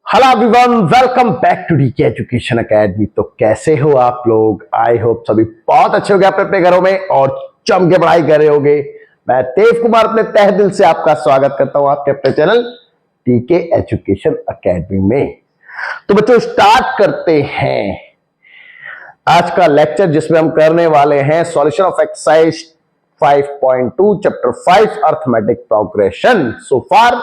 Hello everyone, welcome back to DK education academy. तो कैसे हो आप लोग? आई होप सभी बहुत अच्छे होंगे अपने अपने घरों में और जम के पढ़ाई कर रहे होंगे। मैं देव कुमार अपने तहे दिल से आपका स्वागत करता हूं आपके अपने चैनल डीके एजुकेशन एकेडमी में। तो बच्चों स्टार्ट करते हैं आज का लेक्चर, जिसमें हम करने वाले हैं solution of exercise 5.2 chapter 5 arithmetic progression. So far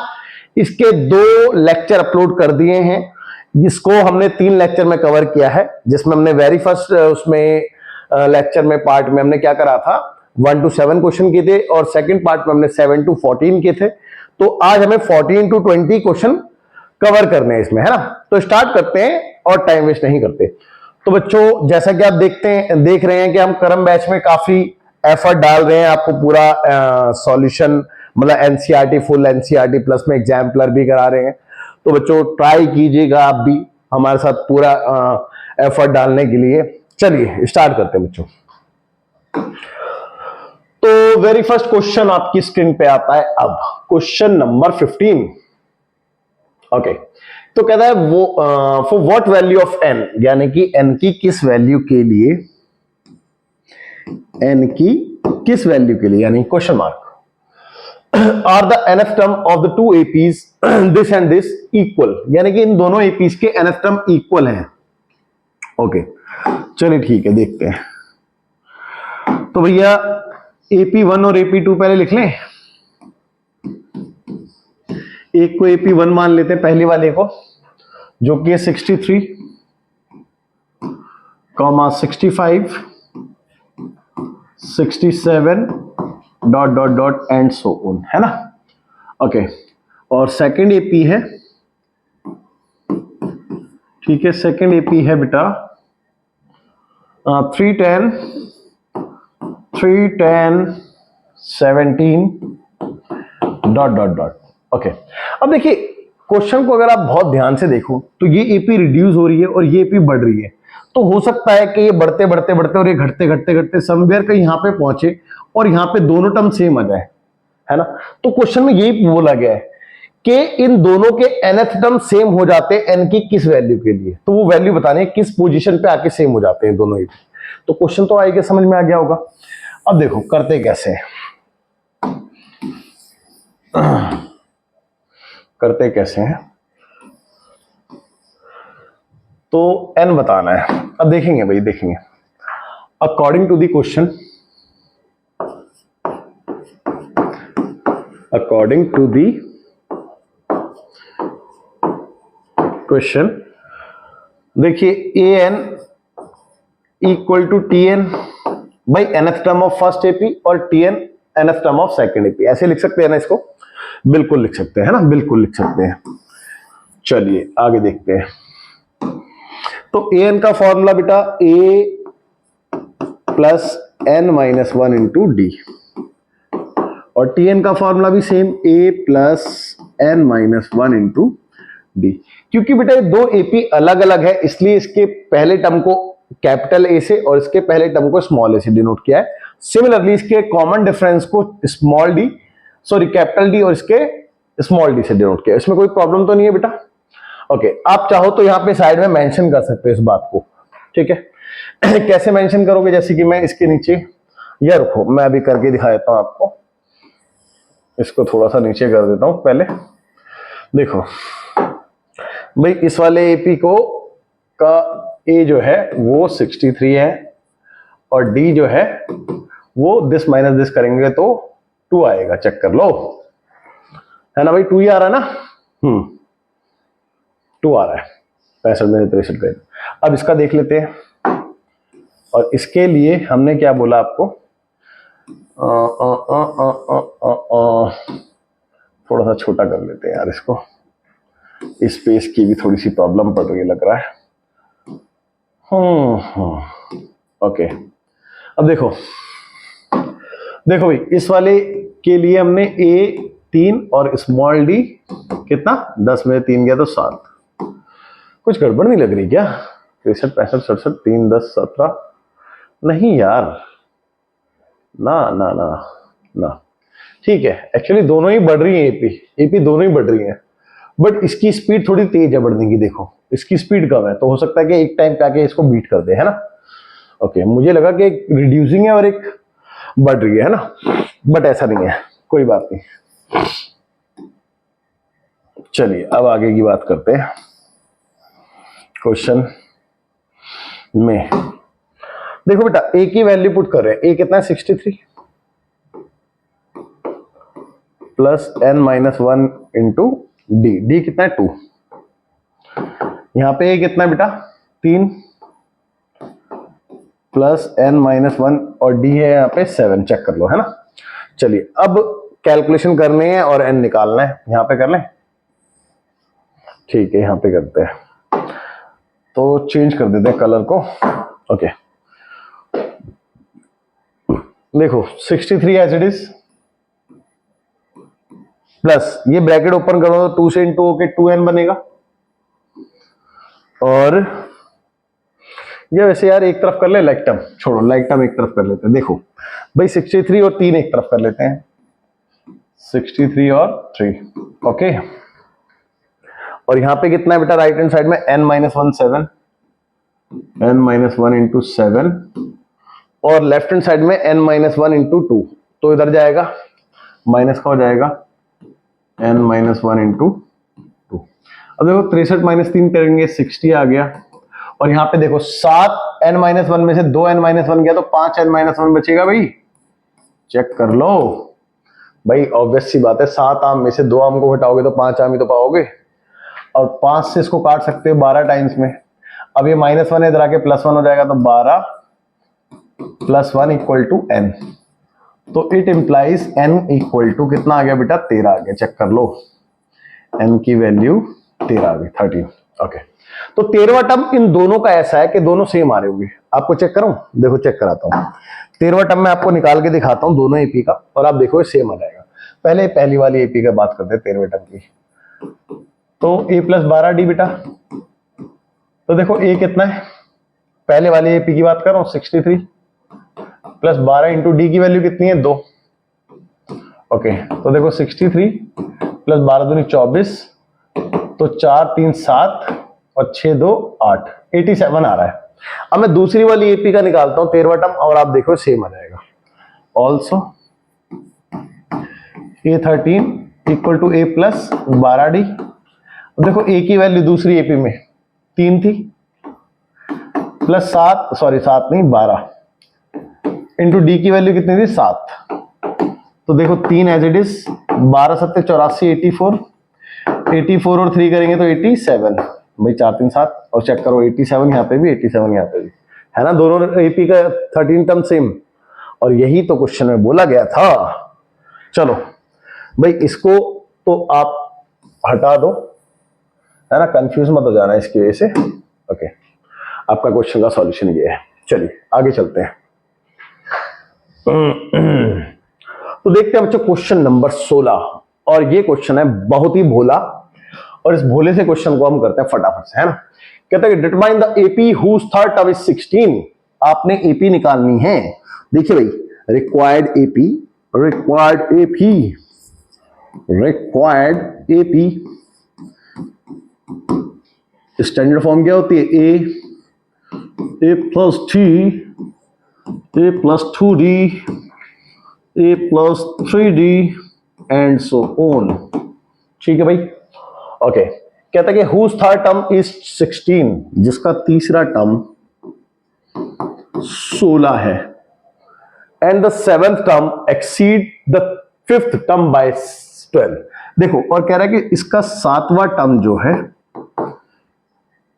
इसके 2 लेक्चर अपलोड कर दिए हैं, जिसको हमने 3 लेक्चर में कवर किया है। जिसमें हमने वेरी फर्स्ट उसमें लेक्चर में पार्ट में हमने क्या करा था, 1 to 7 क्वेश्चन किए थे और सेकंड पार्ट में हमने 7 to 14 किए थे। तो आज हमें 14 to 20 क्वेश्चन कवर करने हैं इसमें, है ना। तो स्टार्ट करते हैं और टाइम वेस्ट नहीं करते। तो बच्चों जैसा कि आप देख रहे हैं कि हम करम बैच में काफी एफर्ट डाल रहे हैं आपको पूरा सॉल्यूशन, मतलब एनसीईआरटी फुल एनसीईआरटी प्लस में एग्जाम्पलर भी करा रहे हैं। तो बच्चों ट्राई कीजिएगा आप भी हमारे साथ पूरा एफर्ट डालने के लिए। चलिए स्टार्ट करते हैं बच्चों। तो वेरी फर्स्ट क्वेश्चन आपकी स्क्रीन पे आता है अब, क्वेश्चन नंबर 15। ओके, तो कहता है वो for what value of n, यानी कि एन की किस वैल्यू के लिए, एन की किस वैल्यू के लिए, यानी question mark, are the nth term of the two APs this and this equal, यानी कि इन दोनों एपीज के एनएफ टर्म इक्वल हैं। ओके चलिए ठीक है, देखते हैं। तो भैया AP1 और AP2 पहले लिख लें। एक को AP1 मान लेते हैं, पहली वाले को, जो कि 63, 65, 67 dot dot dot and so on, है ना। ओके, और सेकंड एपी है, ठीक है, सेकंड एपी है बेटा 310, 17 डॉट डॉट डॉट। ओके, अब देखिए क्वेश्चन को अगर आप बहुत ध्यान से देखो तो ये एपी रिड्यूस हो रही है और ये एपी बढ़ रही है। तो हो सकता है कि ये बढ़ते बढ़ते बढ़ते और ये घटते घटते घटते समवेयर कहीं यहां पे पहुंचे और यहां पे दोनों टर्म सेम आ जाए, है ना। तो क्वेश्चन में यही बोला गया है कि इन दोनों के nth टर्म सेम हो जाते हैं n की किस वैल्यू के लिए। तो वो वैल्यू बताने किस पोजीशन पे आके सेम हो जाते हैं दोनों ही। तो क्वेश्चन तो आएगा, समझ में आ गया होगा। अब देखो करते कैसे हैं, करते कैसे हैं। तो n बताना है। अब देखेंगे भाई, देखेंगे according to the question, according to the question, देखिए an equal to tn by nth term of first AP और tn nth term of second AP. ऐसे लिख सकते हैं ना इसको? बिल्कुल लिख सकते हैं, है ना, बिल्कुल लिख सकते हैं। चलिए आगे देखते हैं। तो an का फॉर्मूला बेटा a plus n minus 1 into D, और Tn का फॉर्मूला भी same a plus n minus 1 into D. क्योंकि बेटा ये दो एपी अलग अलग है, इसलिए इसके पहले टर्म को कैपिटल ए से और इसके पहले टर्म को स्मॉल ए से डिनोट किया है। सिमिलरली इसके कॉमन डिफरेंस को small D, sorry capital D और इसके स्मॉल डी से डिनोट किया। इसमें कोई प्रॉब्लम तो नहीं है बेटा? ओके, आप चाहो तो यहाँ पे साइड में मेंशन कर सकते हो इस बात को, ठीक है। कैसे मेंशन करोगे? जैसे कि मैं इसके नीचे, ये रखो मैं अभी करके दिखा देता हूं आपको। इसको थोड़ा सा नीचे कर देता हूं पहले। देखो भाई, इस वाले एपी को का ए जो है वो 63 है और डी जो है वो दिस माइनस दिस करेंगे तो 2 आएगा। चेक कर लो, है ना भाई, 2 ही आ रहा है ना। 2 आ रहा है, 65 में 63 का। अब इसका देख लेते हैं, और इसके लिए हमने क्या बोला आपको, थोड़ा सा छोटा कर लेते हैं यार इसको, स्पेस की भी थोड़ी सी प्रॉब्लम पड़ रही है लग रहा है। ओके, अब देखो देखो भाई, इस वाले के लिए हमने a 3 और स्मॉल डी कितना, 10 में 3 गया तो 7। कुछ गड़बड़ नहीं लग रही क्या? 63, 65, 67, 3, 10, 17, नहीं यार, ना ना ना ना, ठीक है। एक्चुअली दोनों ही बढ़ रही हैं, एपी दोनों ही बढ़ रही हैं। बट इसकी स्पीड थोड़ी तेज है बढ़ने की, देखो इसकी स्पीड कम है, तो हो सकता है कि एक टाइम पे आके इसको बीट कर दे, है ना। ओके, मुझे लगा कि एक रिड्यूसिंग है और एक बढ़ रही है ना, बट ऐसा नहीं है, कोई बात नहीं। चलिए अब आगे की बात करते हैं क्वेश्चन में। देखो बेटा, ए की वैल्यू पुट कर रहे हैं, ए कितना है 63 plus n minus 1 into d, D कितना है 2, यहां पे ए कितना है बेटा 3 प्लस n माइनस 1 और डी है यहाँ पे 7, चेक कर लो, है ना। चलिए अब कैलकुलेशन करनी है और n निकालना है, यहां पे कर लें, ठीक है यहां पे करते हैं, तो चेंज कर देते हैं कलर को। ओके देखो 63 एज इट इज प्लस ये ब्रैकेट ओपन करो तो 2 से इंटू होके 2n बनेगा, और ये वैसे यार एक तरफ कर ले, लाइक टर्म छोड़ो, लाइक टर्म एक तरफ कर लेते हैं। देखो भाई 63 और 3 एक तरफ कर लेते हैं, 63 और 3, ओके। और यहां पे कितना है बेटा राइट हैंड साइड में n minus 1 7, n minus 1 into 7, और लेफ्ट हैंड साइड में n माइनस 1 इंटू 2, तो इधर जाएगा माइनस का हो जाएगा n माइनस 1 इंटू 2। अब देखो 63 माइनस 3 करेंगे 60 आ गया, और यहां पे देखो 7 n माइनस 1 में से 2 n माइनस 1 गया तो 5 n माइनस 1 बचेगा भाई, चेक कर लो भाई, ऑब्वियस सी बात है 7 आम में से 2 आम को घटाओगे तो 5 आम ही तो पाओगे, और 5 से इसको काट सकते हो 12 टाइम्स में। अब ये माइनस 1 इधर आके प्लस 1 हो जाएगा, तो 12 प्लस 1 इक्वल टू n, तो it implies n equal to कितना आ गया बेटा 13 आ गया, चेक कर लो n की वैल्यू 13 आ गई 13, ओके। तो 13वां टर्म इन दोनों का ऐसा है कि दोनों सेम आ रहे होंगे, आपको चेक करूं, देखो चेक कराता हूं, 13वां टर्म मैं आपको निकाल के दिखाता हूं दोनों एपी का, और आप देखो सेम आ जाएगा। पहले पहली वाली एपी का बात करते हैं 13वें टर्म की, तो a प्लस 12d बेटा, तो देखो a कितना है, पहले वाली एपी की बात कर रहा हूं 63 प्लस 12 इंटू डी की वैल्यू कितनी है 2, ओके। तो देखो 63 प्लस 12 दूनी 24, तो 4 3 7 और 6 2 8, 87 आ रहा है। अब मैं दूसरी वाली एपी का निकालता हूं 13वां टर्म, और आप देखो सेम आ जाएगा, also a13 equal to a plus 12d। देखो a की वैल्यू दूसरी एपी में 3 थी, प्लस 7 सॉरी 7 नहीं 12 इंटू डी की वैल्यू कितनी थी 7, तो देखो 3 एज इट इज, 12 7 84 84, 84 और 3 करेंगे तो 87 भाई, 4 3 7, और चेक करो 87 यहाँ पे भी 87 यहाँ पे भी, है ना, दोनों एपी का 13 टर्म सेम, और यही तो क्वेश्चन में बोला गया था। चलो भाई इसको तो आप हटा दो, है ना, कंफ्यूज मत हो जाना इसकी वजह से, ओके। आपका क्वेश्चन का सॉल्यूशन ये है, चलिए आगे चलते हैं। तो देखते हैं बच्चों क्वेश्चन नंबर 16, और ये क्वेश्चन है बहुत ही भोला, और इस भोले से क्वेश्चन को हम करते हैं फटाफट से, है ना। कहता है determine the AP whose third term is 16, आपने एपी निकालनी है। देखिए भाई required AP, required AP, required AP standard form क्या होती है, a plus d, a plus 2d, a plus 3d and so on, ठीक है भाई, ओके। कहता है कि हुज थर्ड टर्म इज 16, जिसका तीसरा टर्म 16 है, and the seventh term exceed the fifth term by 12। देखो और कह रहा है कि इसका सातवां टर्म जो है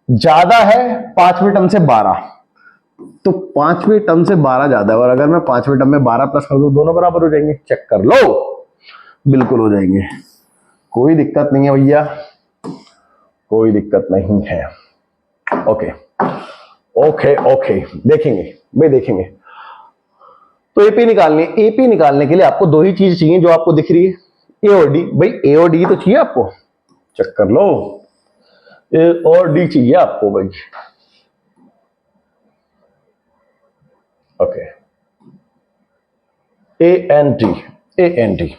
ज्यादा है पांचवें टर्म से 12, तो पांचवें टर्म से 12 ज्यादा है, और अगर मैं पांचवें टर्म में 12 प्लस कर दूं दोनों बराबर हो जाएंगे, चेक कर लो, बिल्कुल हो जाएंगे, कोई दिक्कत नहीं है भैया, कोई दिक्कत नहीं है, ओके ओके ओके। देखेंगे भाई देखेंगे, तो एपी निकालनी है, एपी निकालने के लिए आपको दो ही चीज चाहिए जो आपको दिख रही है, ए और डी। भाई ए और डी तो चाहिए आपको, चेक कर लो, ए और डी चाहिए आपको भाई, okay. A and D, A and D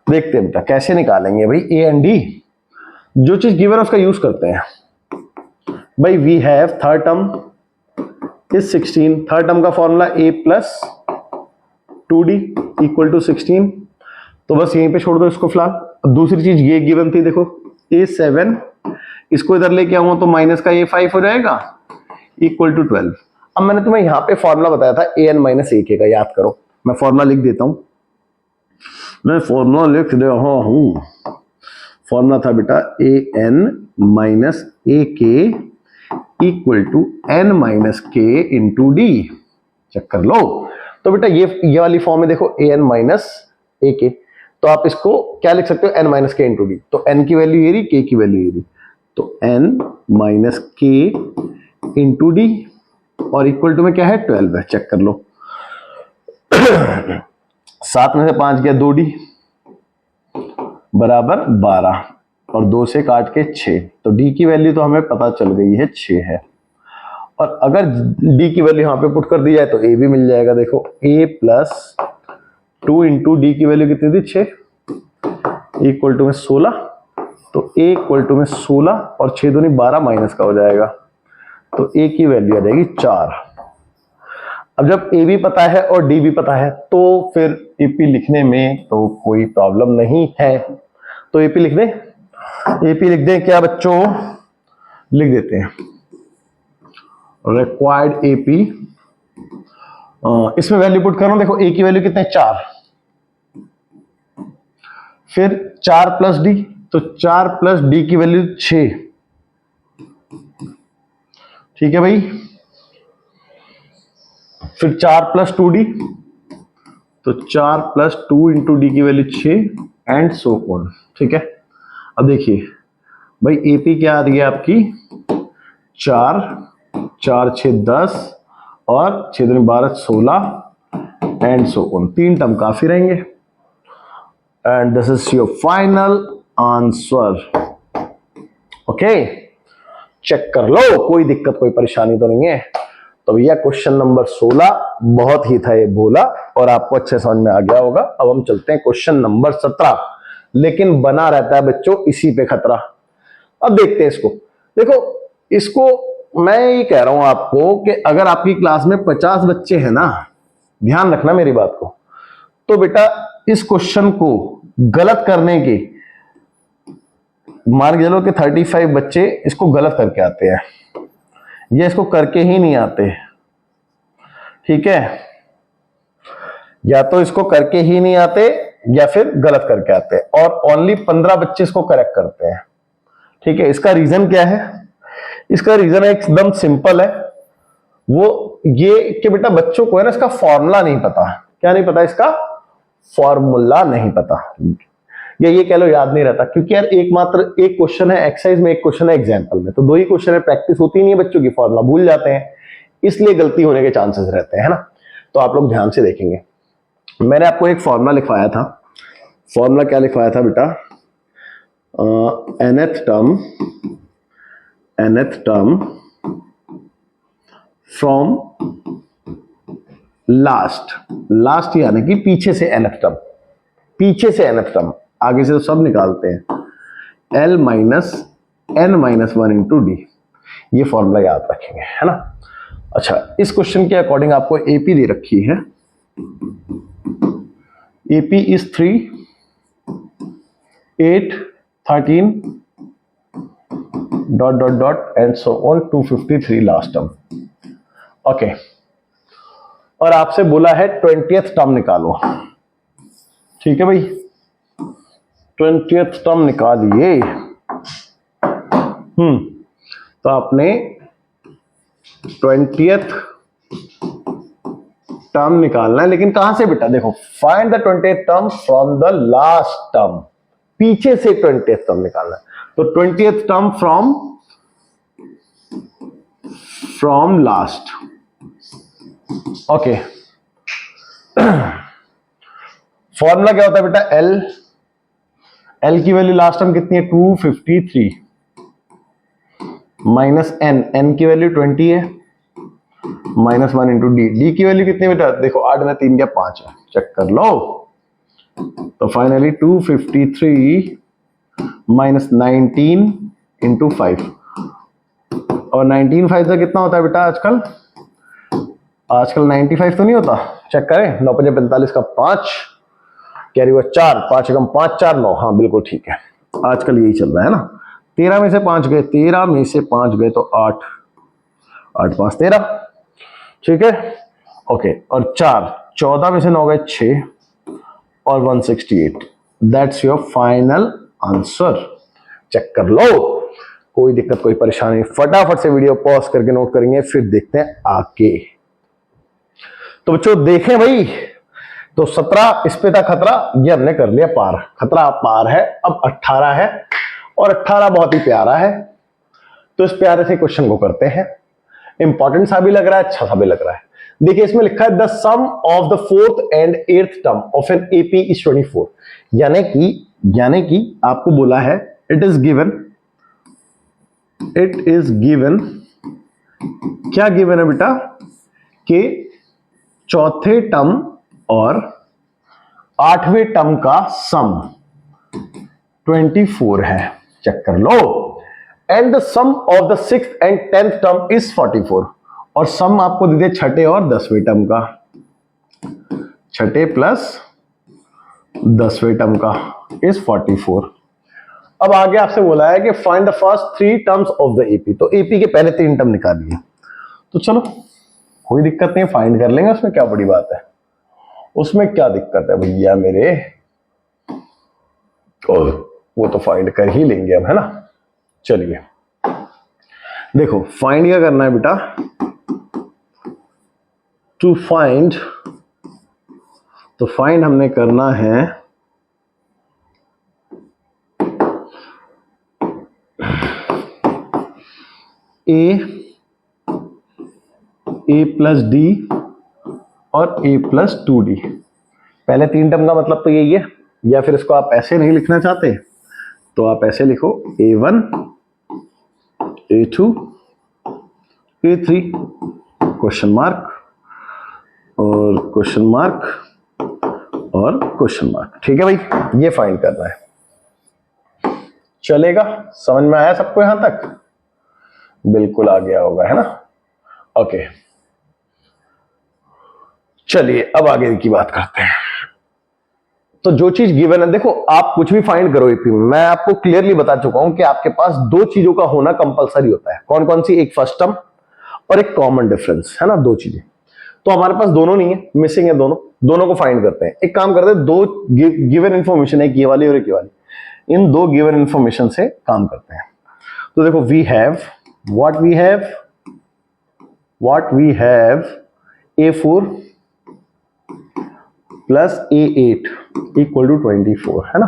देखते हैं बेटा कैसे निकालेंगे भाई ए एंड डी। जो चीज गिवन है उसका यूज करते हैं भाई। We have third term is 16, third term का formula a plus 2d equal to 16, तो बस यहीं पे छोड़ दो इसको फिलहाल। दूसरी चीज ये गिवन थी देखो a7, इसको इधर लेके आऊंगा तो माइनस का a5 हो जाएगा इक्वल टू 12। अब मैंने तुम्हें यहां पे फॉर्मूला बताया था an माइनस a का, याद करो। मैं फॉर्मूला लिख देता हूं, मैं फॉर्मूला लिख रहा हूं। फॉर्मूला था बेटा an माइनस a के equal to n minus k into d. Check कर लो। तो बेटा ये वाली फॉर्म में देखो an माइनस a के, तो आप इसको क्या लिख सकते हो, n माइनस के इंटू डी। तो n की वैल्यू ये रही, k की वैल्यू ये रही, तो n minus k into D और इक्वल टू में क्या है 12 है। चेक कर लो। 7 में से 5 गया 2d बराबर 12 और 2 से काट के 6, तो d की वैल्यू तो हमें पता चल गई है 6 है। और अगर d की वैल्यू यहां पे पुट कर दी जाए तो a भी मिल जाएगा। देखो a प्लस 2 इंटू डी की वैल्यू कितनी थी 6 इक्वल टू में 16, तो a इक्वल टू में 16 और 6 दूनी 12 माइनस का हो जाएगा, तो a की वैल्यू आ जाएगी 4। अब जब a भी पता है और d भी पता है तो फिर AP लिखने में तो कोई प्रॉब्लम नहीं है। तो AP लिख दें, AP लिख दें क्या बच्चों, लिख देते हैं रिक्वायर्ड AP। इसमें वैल्यू पुट कर रहा हूं, देखो a की वैल्यू कितने 4, फिर 4 प्लस डी, तो 4 प्लस डी की वैल्यू 6, ठीक है भाई। फिर 4 प्लस 2d, तो 4 प्लस 2 इंटू डी की वैल्यू 6 एंड सो ऑन, ठीक है। अब देखिए भाई AP क्या आ रही है आपकी 4, 4 6 10 और 6 दूनी 12 16 एंड सो ऑन, 3 टर्म काफी रहेंगे। And this is your final answer. Okay, check कर लो, कोई दिक्कत कोई परेशानी तो नहीं है। तो भैया क्वेश्चन नंबर 16 बहुत ही था ये भोला और आपको अच्छे समझ में आ गया होगा। अब हम चलते हैं क्वेश्चन नंबर 17, लेकिन बना रहता है बच्चों इसी पे खतरा। अब देखते हैं इसको। देखो इसको मैं ये कह रहा हूं आपको कि अगर आपकी क्लास में 50 बच्चे हैं ना, ध्यान रखना मेरी बात को, तो बेटा इस क्वेश्चन को गलत करने के मान के चलो कि 35 बच्चे इसको गलत करके आते हैं, ये इसको करके ही नहीं आते, ठीक है। या तो इसको करके ही नहीं आते या फिर गलत करके आते हैं, और ओनली 15 बच्चे इसको करेक्ट करते हैं, ठीक है। इसका रीजन क्या है, इसका रीजन एकदम सिंपल है, वो ये कि बेटा बच्चों को है ना इसका फॉर्मूला नहीं पता। क्या नहीं पता, इसका फॉर्मूला नहीं पता, या ये कह लो याद नहीं रहता, क्योंकि यार एक क्वेश्चन है एक्सरसाइज में, एक क्वेश्चन है एग्जाम्पल में, तो 2 ही क्वेश्चन है, प्रैक्टिस होती नहीं है बच्चों की, फॉर्मूला भूल जाते हैं, इसलिए गलती होने के चांसेस रहते हैं, है ना। तो आप लोग ध्यान से देखेंगे, मैंने आपको एक फॉर्मूला लिखवाया था। फॉर्मूला क्या लिखवाया था बेटा, nth टर्म फ्रॉम लास्ट यानी कि पीछे से nth टर्म, पीछे से nth टर्म, आगे से तो सब निकालते हैं, L minus n minus 1 into D. ये फॉर्मूला याद रखेंगे, है ना। अच्छा, इस क्वेश्चन के अकॉर्डिंग आपको AP दे रखी है, AP is 3 8 13 dot dot dot and so on 253 last term. Okay, और आपसे बोला है 20th टर्म निकालो, ठीक है भाई। 20th टर्म निकालिए। तो आपने 20th टर्म निकालना है, लेकिन कहां से बेटा, देखो find the 20th term from the last term, पीछे से 20th टर्म निकालना है। तो 20th term from last, okay. Formula क्या होता है बेटा, L की वैल्यू लास्ट टर्म कितनी है 253 माइनस n की वैल्यू 20 है माइनस 1 इंटू डी की वैल्यू कितनी बेटा, देखो 8 में 3 क्या 5 है, चेक कर लो। तो फाइनली 253 माइनस 19 इंटू 5, और 19 5 से कितना होता है बेटा आजकल? आजकल 95 तो नहीं होता, चेक करें। 9 5 45 का 5, कैरी हुआ 4, 5 एकम 5 4 9, हाँ बिल्कुल ठीक है, आजकल यही चल रहा है ना। 13 में से 5 गए, 13 में से 5 गए तो 8, 8 5 13, ठीक है ओके। और 4, 14 में से 9 गए 6 और 168, that's your final answer. Check कर लो, कोई दिक्कत कोई परेशानी, फटाफट से वीडियो पॉज करके नोट करेंगे, फिर देखते हैं आगे। तो बच्चों देखें भाई, तो 17 इस पे था खतरा, ये हमने कर लिया पार, खतरा पार है। अब 18 है, और 18 बहुत ही प्यारा है, तो इस प्यारे से क्वेश्चन को करते हैं। इंपॉर्टेंट सा भी लग रहा है, अच्छा सा भी लग रहा है। देखिए इसमें लिखा है the sum of the 4th and 8th term of an AP is 24, यानी कि आपको बोला है इट इज गिवन, क्या गिवन है बेटा, कि चौथे टर्म और 8वें टर्म का सम 24 है, चेक कर लो। And the sum of the 6th and 10th term is 44, और सम आपको दे दिया छठे और 10वें टर्म का, छठे प्लस 10वें टर्म का इज 44। अब आगे आपसे बोला है कि find the first 3 terms of the AP, तो एपी के पहले 3 टर्म निकालिए। तो चलो कोई दिक्कत नहीं, फाइंड कर लेंगे, उसमें क्या बड़ी बात है, उसमें क्या दिक्कत है भैया मेरे, और वो तो फाइंड कर ही लेंगे अब, है ना। चलिए देखो फाइंड क्या करना है बेटा, टू फाइंड, तो फाइंड हमने करना है ए प्लस डी और a प्लस 2d। पहले 3 टर्म का मतलब तो यही है, या फिर इसको आप ऐसे नहीं लिखना चाहते तो आप ऐसे लिखो a1 a2 a3 question mark और क्वेश्चन मार्क और क्वेश्चन मार्क, ठीक है भाई, ये फाइंड करना है। चलेगा, समझ में आया सबको यहां तक? बिल्कुल आ गया होगा, है ना। ओके चलिए अब आगे की बात करते हैं। तो जो चीज गिवन है, देखो आप कुछ भी फाइंड करो एपी में, मैं आपको क्लियरली बता चुका हूं कि आपके पास 2 चीजों का होना कंपलसरी होता है। कौन कौन सी? एक फर्स्ट टर्म और एक कॉमन डिफरेंस, है ना, 2 चीजें। तो हमारे पास दोनों नहीं है, मिसिंग है दोनों, दोनों को फाइंड करते हैं। एक काम करते हैं, 2 गिवन इंफॉर्मेशन है, ये वाली और एक ये वाली, इन 2 गिवन इंफॉर्मेशन से काम करते हैं। तो देखो we have what we have A4 plus A8 equal to 24, है ना।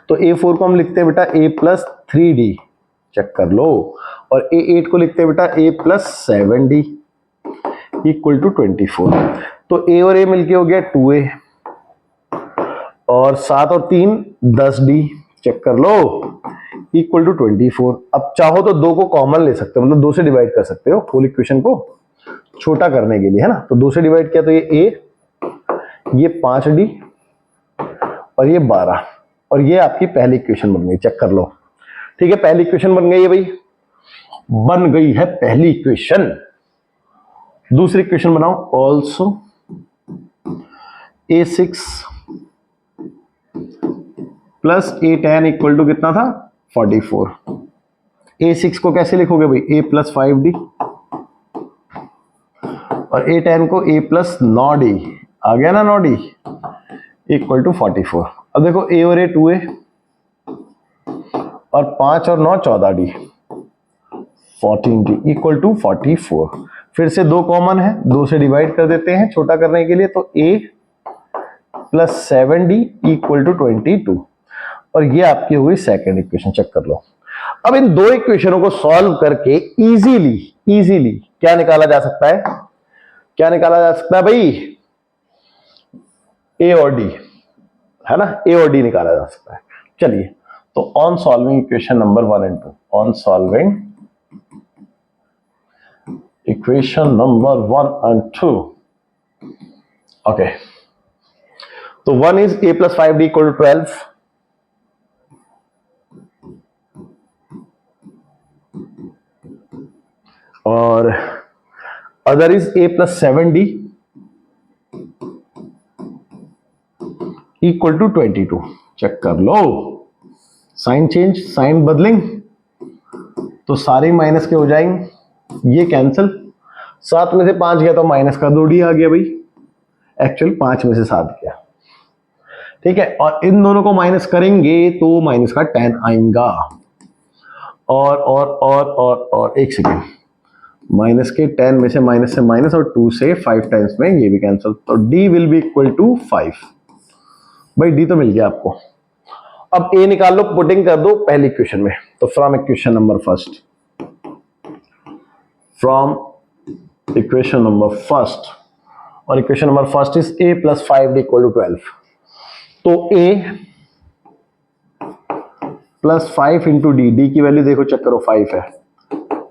तो A4 को हम लिखते हैं बेटा A प्लस 3D, चेक कर लो, और A8 को लिखते हैं बेटा A plus 7D equal to 24। तो A और A मिलके हो गया 2A, और 7 और 3 10D, चेक कर लो, इक्वल टू 24। अब चाहो तो 2 को कॉमन ले सकते हो, मतलब 2 से डिवाइड कर सकते हो होल इक्वेशन को छोटा करने के लिए, है ना। तो 2 से डिवाइड किया तो ये A, ये 5D और ये 12, और ये आपकी पहली इक्वेशन बन गई, चेक कर लो, ठीक है। पहली इक्वेशन बन गई है भाई, बन गई है पहली इक्वेशन। दूसरी इक्वेशन बनाओ, also A6 plus A10 equal to कितना था? 44। A6 को कैसे लिखोगे भाई? A प्लस 5D, और A10 को A प्लस 9D, आ गया ना 9D, इक्वल टू 44। अब देखो A और A 2A, और 5 और 9 14D, 14D इक्वल टू 44। फिर से 2 कॉमन है, 2 से डिवाइड कर देते हैं छोटा करने के लिए, तो A plus 7D equal to 22, और ये आपकी हुई सेकेंड इक्वेशन, चेक कर लो। अब इन 2 इक्वेशनों को सॉल्व करके इजीली क्या निकाला जा सकता है? क्या निकाला जा सकता है भाई? A और D, है ना, A और D निकाला जा सकता है। चलिए, तो on solving equation number 1 and 2, on solving equation number 1 and 2, okay. तो 1 इज A plus 5D equal to 12, और other is a plus 7d equal to 22। Check कर लो, साइन चेंज, साइन बदलिंग, तो सारे माइनस के हो जाएंगे, ये कैंसिल। 7 में से 5 गया तो माइनस का 2d आ गया भाई, एक्चुअल 5 में से 7 गया, ठीक है। और इन दोनों को माइनस करेंगे तो माइनस का 10 आएगा। और एक सेकेंड, माइनस के 10 में से माइनस और 2 से 5 टाइम्स में ये भी कैंसिल, तो d will be equal to 5। भाई d तो मिल गया आपको। अब a निकाल लो, पुटिंग कर दो पहली इक्वेशन में। तो from equation number first, from equation number first, और equation number first is a plus 5d equal to 12। तो a प्लस 5 इंटू डी की वैल्यू देखो, चेक करो 5 है,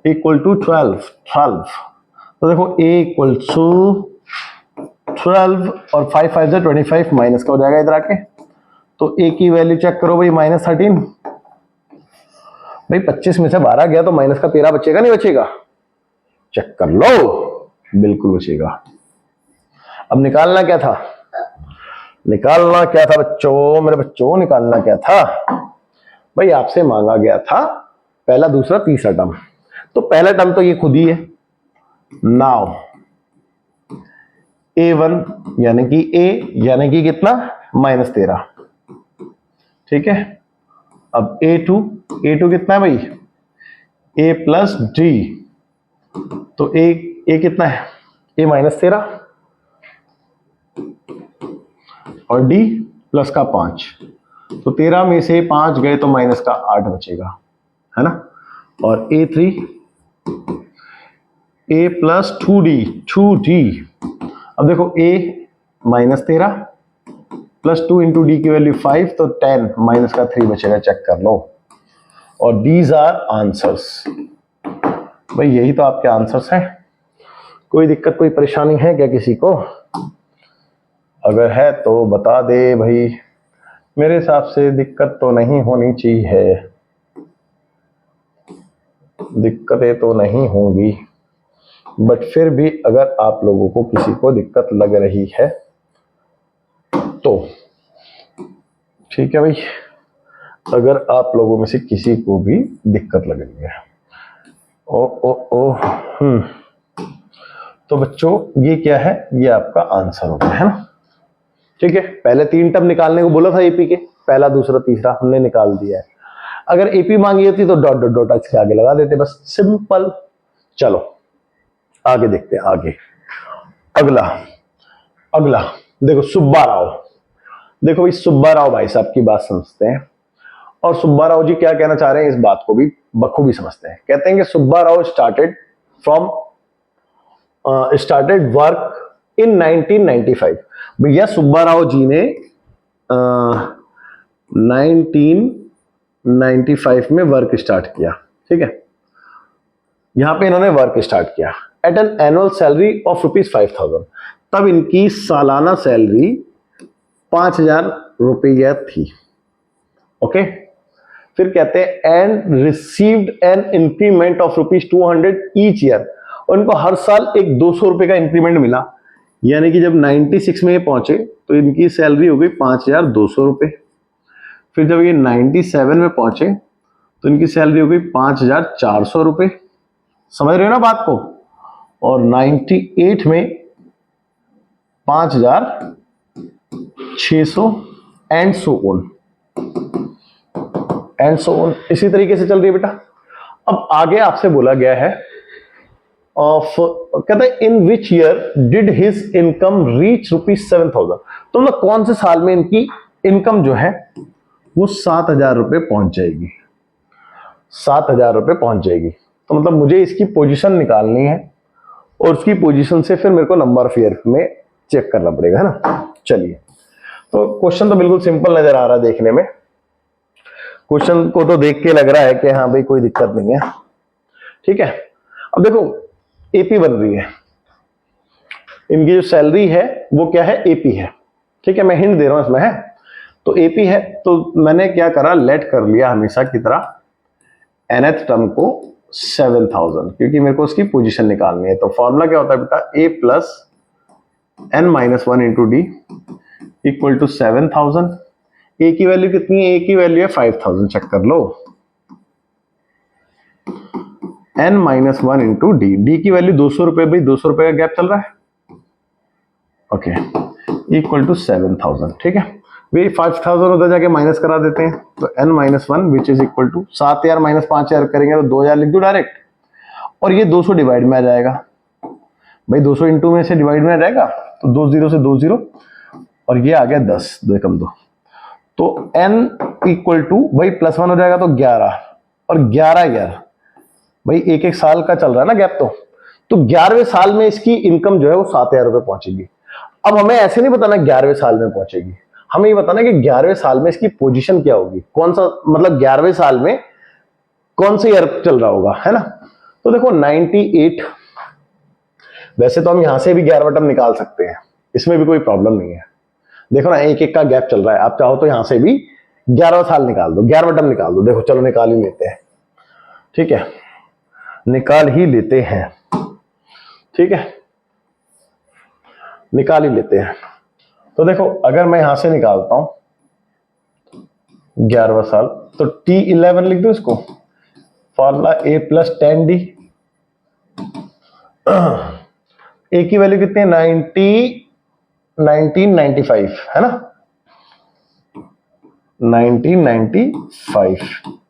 इक्वल टू 12। तो देखो a इक्वल टू 12 और 5 5 से 25, माइनस का हो जाएगा इधर आके। तो a की वैल्यू चेक करो भाई, माइनस 13। भाई 25 में से 12 गया तो माइनस का 13 बचेगा नहीं बचेगा? चेक कर लो, बिल्कुल बचेगा। अब निकालना क्या था? निकालना क्या था बच्चों, मेरे बच्चों, निकालना क्या था भाई? आपसे मांगा गया था पहला, दूसरा, तीसरा टर्म। तो पहला टर्म तो ये खुद ही है। नाउ a1 यानी कि a यानी कि कितना, -13, ठीक है। अब a2 कितना है भाई? a प्लस डी, तो a कितना है? a -13 और d प्लस का 5, तो 13 में से 5 गए तो माइनस का 8 बचेगा, है ना। और a3 a प्लस 2d। अब देखो a -13 प्लस 2 इंटू डी की वैल्यू 5, तो 10, माइनस का 3 बचेगा, चेक कर लो। और दीज आर आंसर्स। भाई यही तो आपके आंसर्स हैं। कोई दिक्कत, कोई परेशानी है क्या किसी को? अगर है तो बता दे भाई। मेरे हिसाब से दिक्कत तो नहीं होनी चाहिए, दिक्कतें तो नहीं होंगी, बट फिर भी अगर आप लोगों को किसी को दिक्कत लग रही है तो ठीक है भाई। अगर आप लोगों में से किसी को भी दिक्कत लग रही है, तो बच्चों ये क्या है? ये आपका आंसर होगा, है ना, ठीक है। पहले 3 टर्म निकालने को बोला था एपी के, पहला, दूसरा, तीसरा, हमने निकाल दिया है। अगर एपी मांगी होती तो डॉट डॉट डॉट इसके आगे लगा देते, बस सिंपल। चलो आगे देखते हैं, आगे अगला देखो, सुब्बा राव। देखो भाई, सुब्बा राव भाई साहब की बात समझते हैं, और सुब्बा राव जी क्या कहना चाह रहे हैं इस बात को भी बखूबी समझते हैं। कहते हैं कि Subba Rao started work in 1995। भैया सुब्बा राव जी ने 1995 में वर्क स्टार्ट किया, ठीक है। यहां पे इन्होंने वर्क स्टार्ट किया at an annual salary of ₹5,000। तब इनकी सालाना सैलरी 5,000 रुपया थी, ओके। फिर कहते हैं and received an increment of ₹200 each year. और इनको हर साल एक 200 रुपए का इंक्रीमेंट मिला, यानी कि जब 96 में ये पहुंचे तो इनकी सैलरी हो गई 5,200 रुपए। फिर जब ये 97 में पहुंचे तो इनकी सैलरी हो गई 5,400 रुपए। समझ रहे हो ना बात को? और 98 में 5,600 एंड सो ऑन, इसी तरीके से चल रही है बेटा। अब आगे आपसे बोला गया है कहता है in which year did his income reach ₹7,000। तो मतलब कौन से साल में इनकी इनकम जो है वो 7,000 रुपए पहुंच जाएगी, 7,000 रुपए पहुंच जाएगी। तो मतलब मुझे इसकी पोजीशन निकालनी है, और उसकी पोजीशन से फिर मेरे को नंबर ऑफ ईयर में चेक करना पड़ेगा, है ना। चलिए, तो क्वेश्चन तो बिल्कुल सिंपल नजर आ रहा है देखने में। क्वेश्चन को तो देख के लग रहा है कि हाँ भाई कोई दिक्कत नहीं है, ठीक है। अब देखो एपी बन रही है, इनकी जो सैलरी है वो क्या है? एपी है, ठीक है। मैं हिंट दे रहा हूं इसमें, है तो एपी है। तो मैंने क्या करा, लेट कर लिया हमेशा की तरह nth टर्म को 7000, क्योंकि मेरे को उसकी पोजीशन निकालनी है। तो फॉर्मूला क्या होता है बेटा, a plus n minus 1 into d equal to 7000। a की वैल्यू कितनी है, a की वैल्यू है 5000, चेक कर लो। n minus 1 into d, d की वैल्यू 200 रुपए, भाई 200 रुपए का गैप चल रहा है, ओके, इक्वल टू 7000। ठीक है, वे 5000 उधर जाके माइनस करा देते हैं, तो n minus 1 which is equal to 7000 minus 5000 करेंगे तो 2000 लिख दो डायरेक्ट, और ये 200 डिवाइड में आ जाएगा, भाई 200 इंटू में से डिवाइड में आ जाएगा, तो 2 0 से 2 0, और ये आ गया 10, 2 कम 2, तो n इक्वल टू भाई प्लस 1 हो जाएगा तो 11, और 11 भाई एक एक साल का चल रहा है ना गैप, तो 11वें साल में इसकी इनकम जो है वो 7000 रुपए पहुंचेगी। अब हमें ऐसे नहीं बताना 11वें साल में पहुंचेगी, हमें ये बताना कि 11वें साल में इसकी पोजीशन क्या होगी, कौन सा, मतलब 11वें साल में कौन सा ईयर चल रहा होगा, है ना। तो देखो 98, वैसे तो हम यहां से भी 11 बटन निकाल सकते हैं, इसमें भी कोई प्रॉब्लम नहीं है। देखो ना, एक एक का गैप चल रहा है, आप चाहो तो यहां से भी 11वां साल निकाल दो, 11 बटन निकाल दो। देखो चलो निकाल ही लेते हैं, ठीक है, निकाल ही लेते हैं, ठीक है, निकाल ही लेते हैं। तो देखो अगर मैं यहां से निकालता हूं 11वां साल, तो T11 लिख दो इसको, formula a plus 10d, a की वैल्यू कितनी है 1995, है ना, 1995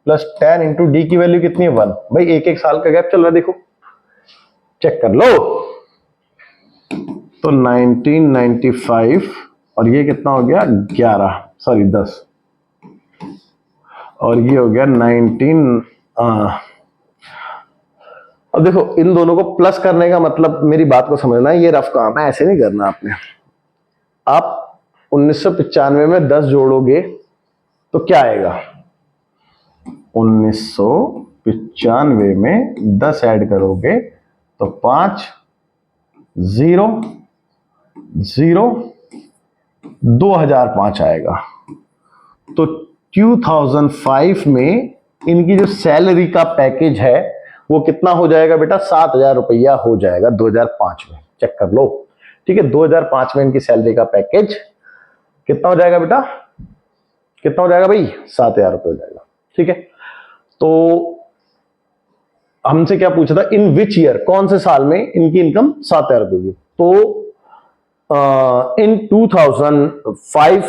प्लस 10 इंटू डी की वैल्यू कितनी है 1, भाई एक एक साल का गैप चल रहा है, देखो चेक कर लो। तो 1995 और ये कितना हो गया 10, और ये हो गया 19। अब देखो इन दोनों को प्लस करने का मतलब, मेरी बात को समझना, ये रफ काम है, ऐसे नहीं करना आपने। आप 1995 में 10 जोड़ोगे तो क्या आएगा, 1995 में 10 ऐड करोगे तो 5 0 0 2005 आएगा। तो 2005 में इनकी जो सैलरी का पैकेज है वो कितना हो जाएगा बेटा, 7000 रुपया हो जाएगा 2005 में, चेक कर लो। ठीक है, 2005 में इनकी सैलरी का पैकेज कितना हो जाएगा बेटा, कितना हो जाएगा भाई, 7000 रुपये हो जाएगा। ठीक है, तो हमसे क्या पूछा था, इन विच ईयर, कौन से साल में इनकी इनकम 7000 रुपये होगी। तो इन 2005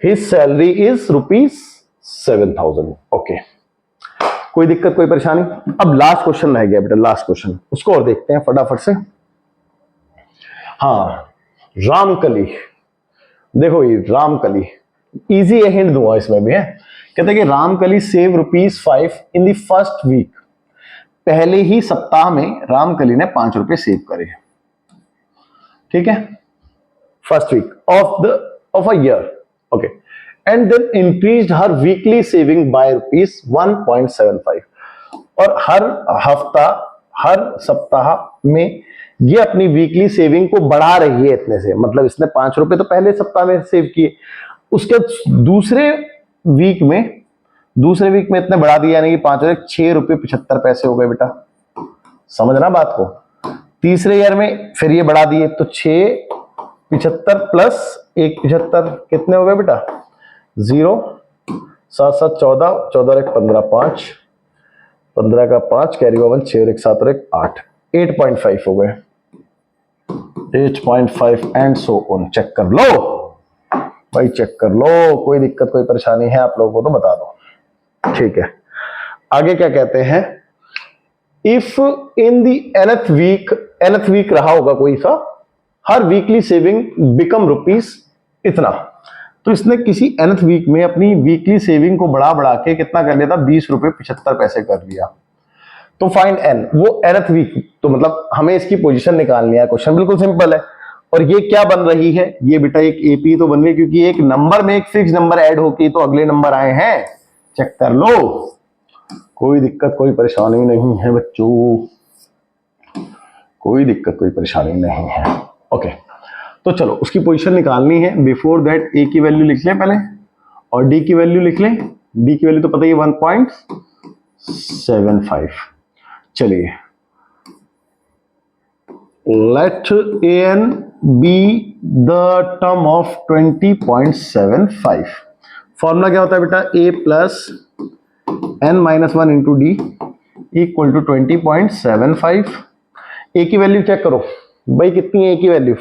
हिज सैलरी इज ₹7000। ओके, कोई दिक्कत कोई परेशानी। अब लास्ट क्वेश्चन रह गया बेटा, लास्ट क्वेश्चन, उसको और देखते हैं फटाफट से। हाँ, रामकली, देखो ये रामकली, इजी है, हिंट दूंगा इसमें भी है। कहते हैं कि Ramkali save ₹5 in the first week, पहले ही सप्ताह में रामकली ने 5 रुपए सेव करे। ठीक है, first week of a year, okay, and then increased her weekly saving by ₹1.75, और हर हफ्ता, हर सप्ताह में ये अपनी वीकली सेविंग को बढ़ा रही है इतने से, मतलब इसने 5 रुपए तो पहले सप्ताह में सेव किए, उसके दूसरे वीक में इतने बढ़ा दिया, यानी कि 5 और 6 रुपए 75 पैसे हो गए बेटा, समझना बात को। तीसरे ईयर में फिर ये बढ़ा दिए, तो 6.75 प्लस 1.75 कितने हो गए बेटा, 0, 7 7 14, 14 और 1 15, 5, 15 का 5 कैरी ओवर 6 और 1 7 और 1 8, 8.5 हो गए, 8.5 एंड सो ऑन। चेक कर लो भाई, चेक कर लो, कोई दिक्कत कोई परेशानी है आप लोगों को तो बता दो। ठीक है, आगे क्या कहते हैं, if in the nth week रहा होगा कोई सा, हर वीकली सेविंग बिकम ₹, इतना, तो इसने किसी nth वीक में अपनी वीकली सेविंग को बढ़ा के कितना कर लिया था, ₹20.75 कर लिया। तो फाइंड n, वो nth वीक, तो मतलब हमें इसकी पोजीशन निकालनी है। क्वेश्चन बिल्कुल सिंपल है, और ये क्या बन रही है, ये बेटा एक एपी तो बन रही है, क्योंकि एक नंबर में एक फिक्स नंबर ऐड होके तो अगले नंबर आए हैं। चेक कर लो, कोई दिक्कत कोई परेशानी नहीं है बच्चों, कोई दिक्कत कोई परेशानी नहीं है। ओके, तो चलो उसकी पोजीशन निकालनी है। बिफोर दैट ए की वैल्यू लिख लें पहले, और डी की वैल्यू लिख लें। डी की वैल्यू तो पता ही है 1.75, 20.75। चलिए, let an be the term of 20.75। Formula क्या होता है बेटा, a plus n minus one into d equal to 20.75। A की वैल्यू चेक करो भाई, कितनी है ए की value,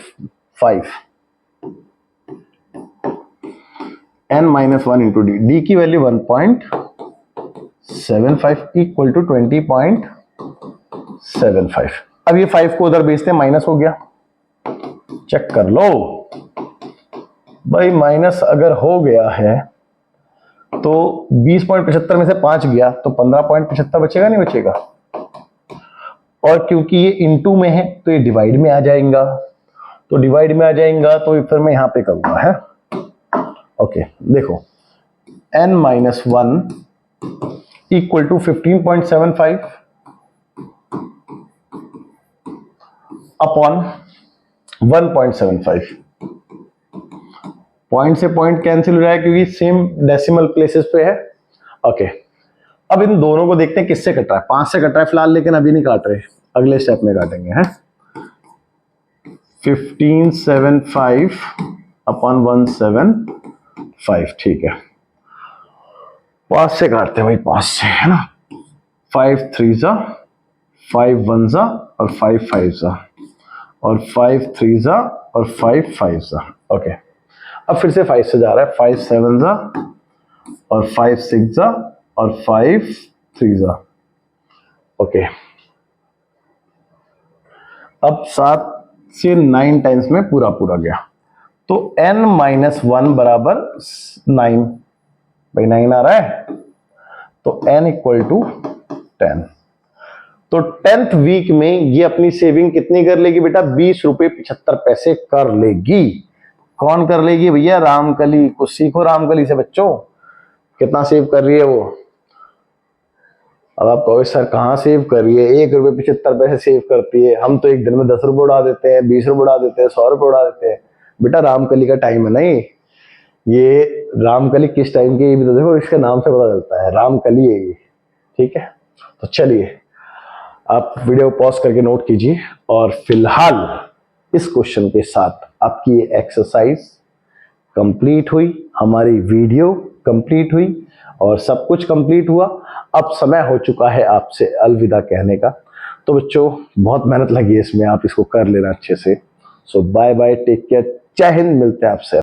5, n minus one into d, d की वैल्यू 1.75 इक्वल टू 20.75। अब ये 5 को उधर भेजते हैं, माइनस हो गया, चेक कर लो भाई, माइनस अगर हो गया है तो 20.75 में से 5 गया तो 15.75 बचेगा, नहीं बचेगा? और क्योंकि ये इनटू में है तो ये डिवाइड में आ जाएगा, तो डिवाइड में आ जाएगा तो फिर मैं यहां पे करूंगा है। ओके, देखो n minus one equal to 15.75 upon 1.75। Point से पॉइंट कैंसिल हो रहा है क्योंकि सेम डेसिमल प्लेसेस पे है। ओके, अब इन दोनों को देखते हैं किससे कट रहा है। 5 से कट रहा है फिलहाल, लेकिन अभी नहीं काट रहे, अगले स्टेप में काटेंगे हैं। 1575 अपॉन 175, ठीक है, 5 से काटते हैं भाई, 5 से है ना, 5 3 जा, 5 1 जा और 5 5 जा, और 5 3 जा और 5 5 जा। ओके, अब फिर से 5 से जा रहा है, 5 7 जा और 5 6 जा और 5 3 जा। ओके, अब 7 से 9 टाइम्स में पूरा पूरा गया, तो n माइनस वन बराबर 9, भाई 9 आ रहा है, तो n इक्वल टू 10। तो 10th वीक में ये अपनी सेविंग कितनी कर लेगी बेटा, 20.75 कर लेगी। कौन कर लेगी भैया, रामकली। कुछ सीखो रामकली से बच्चों, कितना सेव कर रही है वो। अब आप कहोगे सर कहाँ सेव कर रही है, 1.75 सेव करती है, हम तो एक दिन में 10 रुपए उड़ा देते हैं, 20 रुपए उड़ा देते हैं, 100 रुपए उड़ा देते हैं। बेटा रामकली का टाइम है नहीं, ये रामकली किस टाइम की, ये भी तो देखो, इसके नाम से पता चलता है, रामकली है ये, ठीक है। तो चलिए आप वीडियो पॉज करके नोट कीजिए, और फिलहाल इस क्वेश्चन के साथ आपकी ये एक्सरसाइज कंप्लीट हुई, हमारी वीडियो कंप्लीट हुई और सब कुछ कंप्लीट हुआ। अब समय हो चुका है आपसे अलविदा कहने का। तो बच्चों बहुत मेहनत लगी है इसमें, आप इसको कर लेना अच्छे से। सो बाय बाय, टेक केयर, जय हिंद, मिलते हैं आपसे।